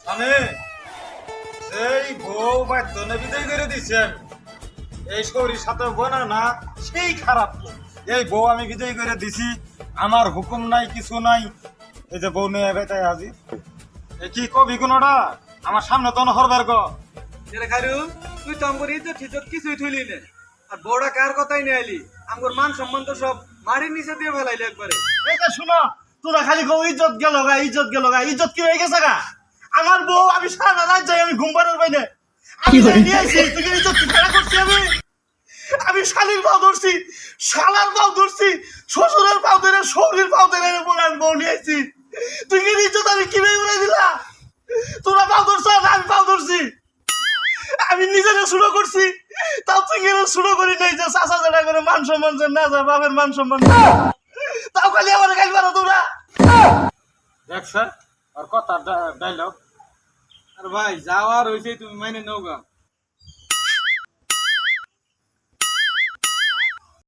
মানে এই বউ বাধ্যনে বিদায় করে দিছেন, এই শরীর সাথে বোনা না সেই খারাপ। এই বউ আমি বিদায় করে দিছি, আমার হুকুম নাই কিছু নাই, এই যে বউ নিয়ে বেটায় হাজির। এ কি কবি কোনটা আমার সামনে তো হরবার গ রে খারু, তুই তো আমগর ইজ্জত ঠিজত কিছুই থইলি না, আর বড়া কার কথাই নিয়ে আইলি। আমগর মান সম্মান তো সব মাটির নিচে দিয়ে ফেলাইলি একবারে। এই যে শুনো, তোরা খালি কও ইজ্জত গেল গা, ইজ্জত গেল গা। ইজ্জত কি হয়ে গেছে গা? আমার বউ আমি সারা রাত যাই, আমি ঘুম পাড়ার বাইরে আমি নিয়ে আসি। তুই কি ইজ্জত কি খেলা করছি? আমি শালির পাও ধরছি, শালার পাও ধরছি, শ্বশুরের পাও ধরে, শরীর পাও ধরে বলে আমি বউ নিয়ে আসছি। তুই কি ইজ্জত আমি কিভাবে উড়াই দিলা? তোরা পাও ধরছ না আমি পাও ধরছি? আমি নিজেরা শুরু করছি, তাও তুই কেন শুরু করি নাই যে চাষা জানা করে মান সম্মান যে না যায়, বাপের মান সম্মান তাও খালি আমার গাইল পারো তোরা। দেখছ আর কথা ডাইলগ। আর ভাই যাওয়ার হয়েছে, তুমি মাইনে নৌকা।